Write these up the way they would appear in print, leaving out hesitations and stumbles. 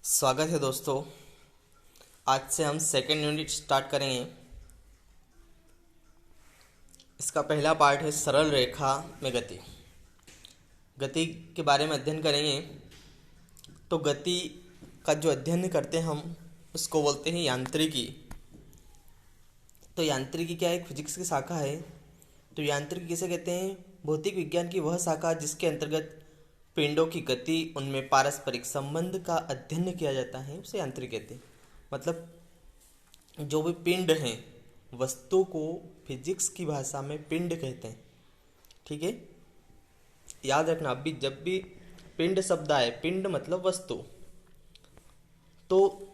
स्वागत है दोस्तों। आज से हम सेकेंड यूनिट स्टार्ट करेंगे। इसका पहला पार्ट है सरल रेखा में गति। गति के बारे में अध्ययन करेंगे। तो गति का जो अध्ययन करते हैं हम उसको बोलते हैं यांत्रिकी। तो यांत्रिकी क्या है? एक फिजिक्स की शाखा है। तो यांत्रिकी किसे कहते हैं? भौतिक विज्ञान की वह शाखा जिसके अंतर्गत पिंडों की गति, उनमें पारस्परिक संबंध का अध्ययन किया जाता है, उसे यांत्रिकी कहते हैं। मतलब जो भी पिंड हैं, वस्तु को फिजिक्स की भाषा में पिंड कहते हैं। ठीक है, याद रखना। अभी जब भी पिंड शब्द आए, पिंड मतलब वस्तु, तो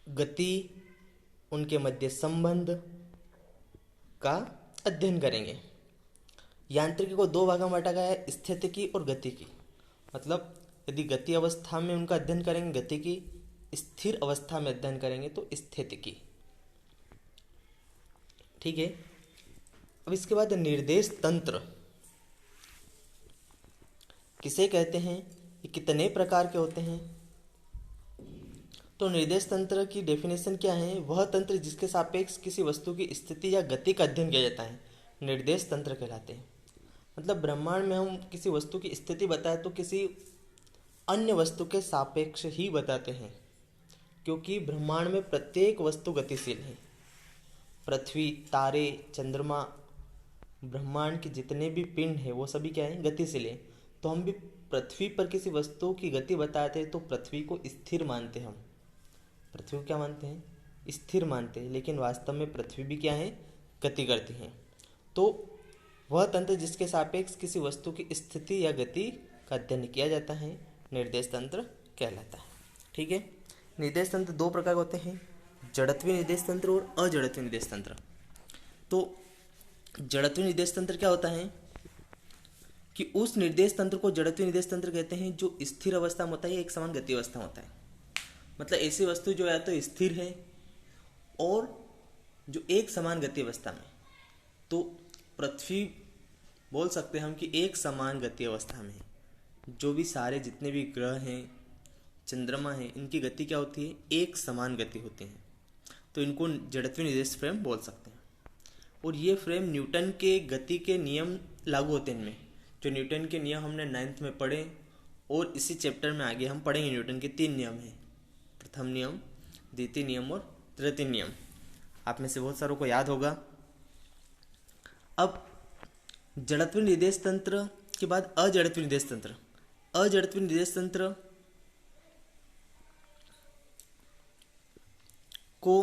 गति, उनके मध्य संबंध का अध्ययन करेंगे। यांत्रिकी को दो भागों में बांटा गया है, स्थितिकी और गतिकी। मतलब यदि गति अवस्था में उनका अध्ययन करेंगे गतिकी, स्थिर अवस्था में अध्ययन करेंगे तो स्थितिकी। ठीक है। अब इसके बाद निर्देश तंत्र किसे कहते हैं, ये कितने प्रकार के होते हैं? तो निर्देश तंत्र की डेफिनेशन क्या है? वह तंत्र जिसके सापेक्ष किसी वस्तु की स्थिति या गति का अध्ययन किया जाता है, निर्देश तंत्र कहलाते हैं। मतलब ब्रह्मांड में हम किसी वस्तु की स्थिति बताए तो किसी अन्य वस्तु के सापेक्ष ही बताते हैं, क्योंकि ब्रह्मांड में प्रत्येक वस्तु गतिशील है। पृथ्वी, तारे, चंद्रमा, ब्रह्मांड के जितने भी पिंड हैं वो सभी क्या हैं? गतिशील हैं। तो हम भी पृथ्वी पर किसी वस्तु की गति बताते हैं तो पृथ्वी को स्थिर मानते हैं। हम पृथ्वी को क्या मानते हैं? स्थिर मानते हैं। लेकिन वास्तव में पृथ्वी भी क्या है? गति करती है। तो वह तंत्र जिसके सापेक्ष किसी वस्तु की स्थिति या गति का अध्ययन किया जाता है निर्देश तंत्र कहलाता है। ठीक है। निर्देश तंत्र दो प्रकार के होते हैं, जड़त्वीय निर्देश तंत्र और अजड़त्वीय निर्देश तंत्र। तो जड़त्वीय निर्देश तंत्र क्या होता है कि उस निर्देश तंत्र को जड़त्वीय निर्देश तंत्र कहते हैं जो स्थिर अवस्था में होता है, एक समान गति अवस्था में होता है। मतलब ऐसी वस्तु जो या तो स्थिर है और जो एक समान गति अवस्था में। तो पृथ्वी बोल सकते हैं हम कि एक समान गति अवस्था में है। जो भी सारे जितने भी ग्रह हैं, चंद्रमा है, इनकी गति क्या होती है? एक समान गति होती है। तो इनको जड़त्वीय निर्देश फ्रेम बोल सकते हैं। और ये फ्रेम न्यूटन के गति के नियम लागू होते हैं इनमें। जो न्यूटन के नियम हमने 9th में पढ़े और इसी चैप्टर में आगे हम पढ़ेंगे। न्यूटन के 3 नियम हैं, प्रथम नियम, द्वितीय नियम और तृतीय नियम। आप में से बहुत सारों को याद होगा। अब जड़त्वीय निर्देश तंत्र के बाद अजड़त्वीय निर्देश तंत्र। अजड़त्वीय निर्देश तंत्र को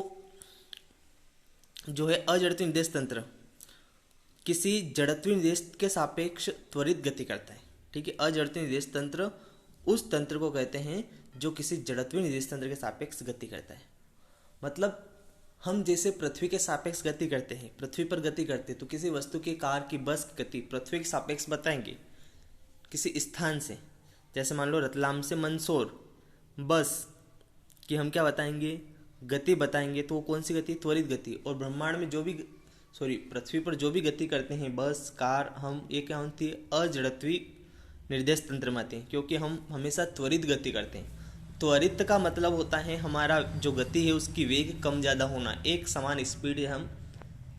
जो है अजड़त्वीय निर्देश तंत्र किसी जड़त्वीय निर्देश के सापेक्ष त्वरित गति करता है। ठीक है। अजड़त्वीय निर्देश तंत्र उस तंत्र को कहते हैं जो किसी जड़त्वीय निर्देश तंत्र के सापेक्ष गति करता है। मतलब हम जैसे पृथ्वी के सापेक्ष गति करते हैं, पृथ्वी पर गति करते हैं, तो किसी वस्तु की, कार की, बस की गति पृथ्वी के सापेक्ष बताएंगे किसी स्थान से। जैसे मान लो रतलाम से मंदसौर बस कि हम क्या बताएंगे? गति बताएंगे। तो वो कौन सी गति? त्वरित गति। और ब्रह्मांड में जो भी पृथ्वी पर जो भी गति करते हैं, बस, कार, हम, ये क्या होती है? अजड़त्वीय निर्देश तंत्र में आते हैं, क्योंकि हम हमेशा त्वरित गति करते हैं। त्वरित का मतलब होता है हमारा जो गति है उसकी वेग कम ज़्यादा होना। एक समान स्पीड हम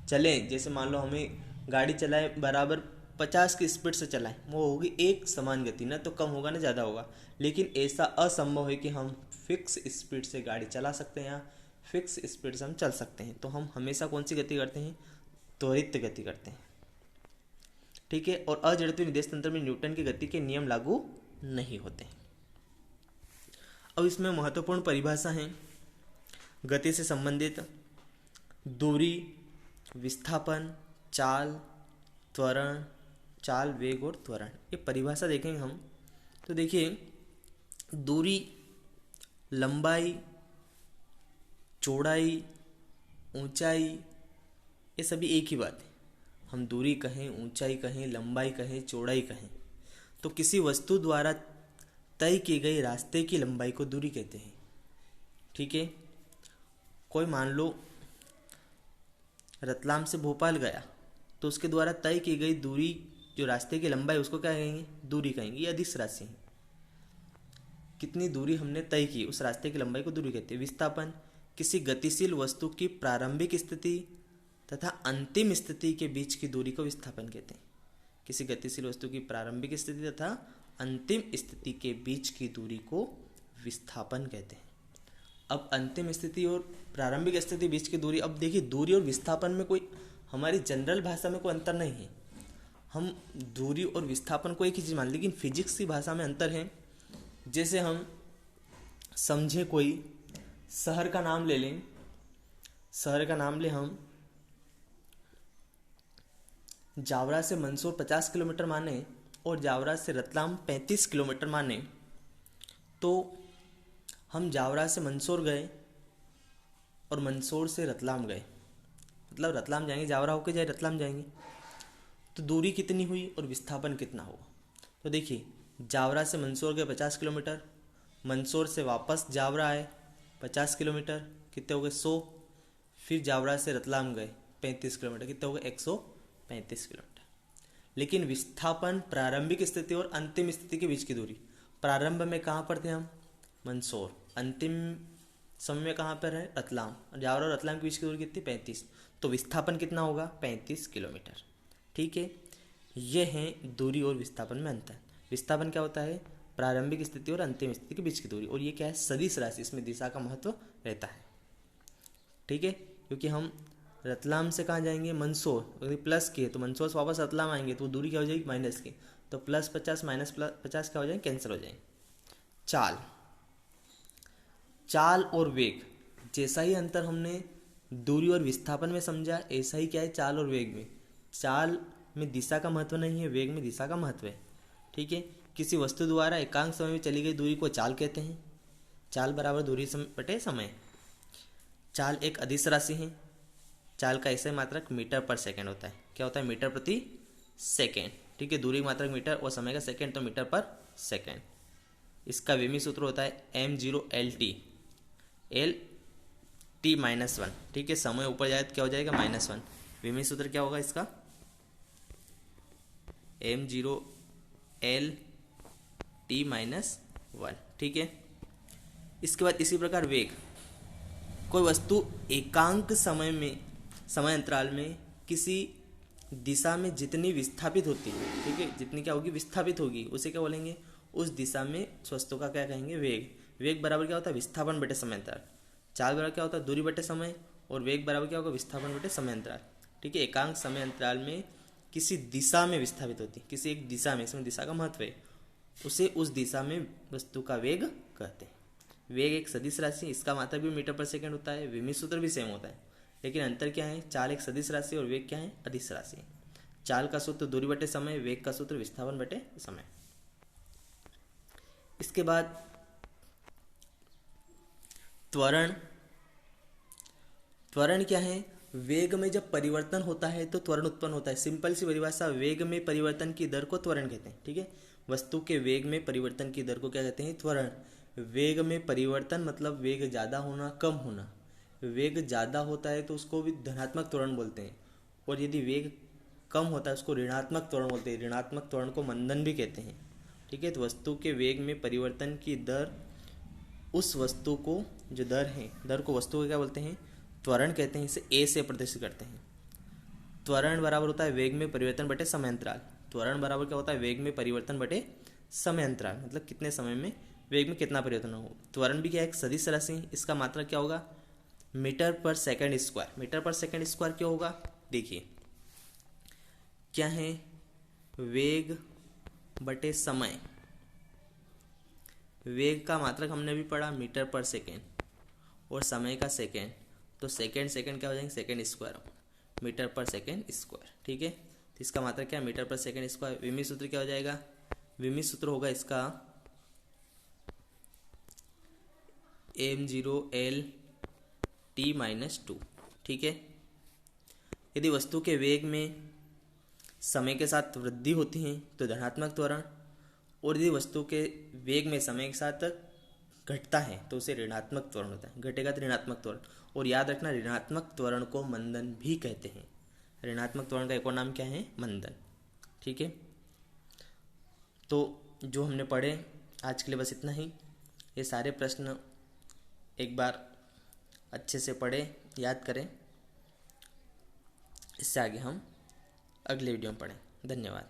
चलें, जैसे मान लो हमें गाड़ी चलाए बराबर 50 की स्पीड से चलाएं, वो होगी एक समान गति, ना तो कम होगा ना ज़्यादा होगा। लेकिन ऐसा असंभव है कि हम फिक्स स्पीड से गाड़ी चला सकते हैं या फिक्स स्पीड से हम चल सकते हैं। तो हम हमेशा कौन सी गति करते हैं? त्वरित गति करते हैं। ठीक है। और अजड़त्वीय निर्देश तंत्र में न्यूटन की गति के नियम लागू नहीं होते। अब इसमें महत्वपूर्ण परिभाषा है गति से संबंधित: दूरी, विस्थापन, चाल, त्वरण, चाल, वेग और त्वरण। ये परिभाषा देखेंगे हम। तो देखिए, दूरी, लंबाई, चौड़ाई, ऊंचाई, ये सभी एक ही बात है। हम दूरी कहें, ऊंचाई कहें, लंबाई कहें, चौड़ाई कहें, तो किसी वस्तु द्वारा तय किए गए रास्ते की लंबाई को दूरी कहते हैं। ठीक है। कोई मान लो रतलाम से भोपाल गया, तो उसके द्वारा तय की गई दूरी, जो रास्ते की लंबाई, उसको क्या कहेंगे? दूरी कहेंगे। ये अदिश राशि है। कितनी दूरी हमने तय की उस रास्ते की लंबाई को दूरी कहते हैं। विस्थापन किसी गतिशील वस्तु की प्रारंभिक स्थिति तथा अंतिम स्थिति के बीच की दूरी को विस्थापन कहते हैं। किसी गतिशील वस्तु की प्रारंभिक स्थिति तथा अंतिम स्थिति के बीच की दूरी को विस्थापन कहते हैं। अब अंतिम स्थिति और प्रारंभिक स्थिति बीच की दूरी, अब देखिए दूरी और विस्थापन में कोई हमारी जनरल भाषा में कोई अंतर नहीं है। हम दूरी और विस्थापन को एक ही चीज मान, लेकिन फिजिक्स की भाषा में अंतर है। जैसे हम समझे कोई शहर का नाम ले लें, शहर का नाम ले हम, जावरा से मंदसौर 50 किलोमीटर माने और जावरा से रतलाम 35 किलोमीटर माने, तो हम जावरा से मंदसौर गए और मंदसौर से रतलाम गए, मतलब रतलाम जाएंगे, जावरा होकर जाए रतलाम जाएंगे, तो दूरी कितनी हुई और विस्थापन कितना होगा। तो देखिए जावरा से मंदसौर गए 50 किलोमीटर, मंदसौर से वापस जावरा आए 50 किलोमीटर, कितने हो गए 100, फिर जावरा से रतलाम गए 35 किलोमीटर, कितने हो गए 135 किलोमीटर। लेकिन विस्थापन प्रारंभिक स्थिति और अंतिम स्थिति के बीच की दूरी, प्रारंभ में कहाँ पर थे हम, मंदसौर, अंतिम समय में कहाँ पर है, रतलाम, जावरा और रतलाम के बीच की दूरी कितनी 35, तो विस्थापन कितना होगा 35 किलोमीटर। ठीक है, ये है दूरी और विस्थापन में अंतर। विस्थापन क्या होता है, प्रारंभिक स्थिति और अंतिम स्थिति के बीच की दूरी, और ये क्या है सदिश राशि, इसमें दिशा का महत्व रहता है। ठीक है, क्योंकि हम रतलाम से कहाँ जाएंगे, मंदसौर, अगर प्लस की है तो मंदसौर से वापस रतलाम आएंगे तो दूरी क्या हो जाएगी माइनस की, तो +50 -50 क्या हो जाएंगे, कैंसिल हो जाएंगे। चाल, चाल और वेग, जैसा ही अंतर हमने दूरी और विस्थापन में समझा, ऐसा ही क्या है चाल और वेग में। चाल में दिशा का महत्व नहीं है, वेग में दिशा का महत्व है। ठीक है, किसी वस्तु द्वारा एकांक समय में चली गई दूरी को चाल कहते हैं। चाल बराबर दूरी बटे समय। चाल एक अदिश राशि है। चाल का ऐसे मात्रक मीटर पर सेकंड होता है। क्या होता है, मीटर प्रति सेकंड। ठीक है, दूरी की मात्रक मीटर और समय का सेकंड, तो मीटर पर सेकंड। इसका विमी सूत्र होता है m0LT, LT -1। ठीक है, समय ऊपर जाए तो क्या हो जाएगा -1। विमी सूत्र क्या होगा इसका, m0LT -1। ठीक है, इसके बाद इसी प्रकार वेग, कोई वस्तु एकांक समय अंतराल में किसी दिशा में जितनी विस्थापित होती है, ठीक है, जितनी क्या होगी विस्थापित होगी, उसे क्या बोलेंगे, उस दिशा में उस वस्तु का क्या कहेंगे, वेग। वेग बराबर क्या होता है, विस्थापन बटे समय अंतराल। चाल बराबर क्या होता है, दूरी बटे समय, और वेग बराबर क्या होगा, विस्थापन बटे समय अंतराल। ठीक है, एकांक समय अंतराल में किसी दिशा में विस्थापित होती है, किसी एक दिशा में, इसमें दिशा का महत्व है, उसे उस दिशा में वस्तु का वेग कहते हैं। वेग एक सदिश राशि, इसका मात्रक भी मीटर पर सेकंड होता है, विमी सूत्र भी सेम होता है, लेकिन अंतर क्या है, चाल एक सदिश राशि और वेग क्या है, अदिश राशि। चाल का सूत्र दूरी बटे समय, वेग का सूत्र विस्थापन बटे समय। इसके बाद त्वरण। त्वरण क्या है, वेग में जब परिवर्तन होता है तो त्वरण उत्पन्न होता है। सिंपल सी परिभाषा, वेग में परिवर्तन की दर को त्वरण कहते हैं। ठीक है, वस्तु के वेग में परिवर्तन की दर को क्या कहते हैं, त्वरण। वेग में परिवर्तन मतलब वेग ज़्यादा होना, कम होना। वेग ज़्यादा होता है तो उसको भी धनात्मक त्वरण बोलते हैं, और यदि वेग कम होता है उसको ऋणात्मक त्वरण बोलते हैं। ऋणात्मक त्वरण को मंदन भी कहते हैं। ठीक है, तो वस्तु के वेग में परिवर्तन की दर, उस वस्तु को जो दर है, दर को वस्तु को क्या बोलते हैं, त्वरण कहते हैं। इसे ए से प्रदर्शित करते हैं। त्वरण बराबर होता है वेग में परिवर्तन बटे समय अंतराल। त्वरण बराबर क्या होता है, वेग में परिवर्तन बटे समय अंतराल, मतलब कितने समय में वेग में कितना परिवर्तन हो। त्वरण भी क्या है, एक सदिश राशि। इसका मात्रक क्या होगा, मीटर पर सेकंड स्क्वायर। मीटर पर सेकंड स्क्वायर क्या होगा, देखिए क्या है, वेग बटे समय। वेग का मात्रक हमने भी पढ़ा मीटर पर सेकेंड, और समय का सेकेंड, तो सेकेंड सेकेंड क्या हो जाएंगे, सेकेंड स्क्वायर, मीटर पर सेकेंड स्क्वायर। ठीक है, तो इसका मात्रक क्या है, मीटर पर सेकेंड स्क्वायर। विमी सूत्र क्या हो जाएगा, विमी सूत्र होगा इसका m0LT -2। ठीक है, यदि वस्तु के वेग में समय के साथ वृद्धि होती है तो धनात्मक त्वरण, और यदि वस्तु के वेग में समय के साथ घटता है तो उसे ऋणात्मक त्वरण होता है। घटेगा तो ऋणात्मक त्वरण। और याद रखना, ऋणात्मक त्वरण को मंदन भी कहते हैं। ऋणात्मक त्वरण का एक और नाम क्या है, मंदन। ठीक है, तो जो हमने पढ़े आज के लिए बस इतना ही। ये सारे प्रश्न एक बार अच्छे से पढ़ें, याद करें। इससे आगे हम अगले वीडियो में पढ़ें। धन्यवाद।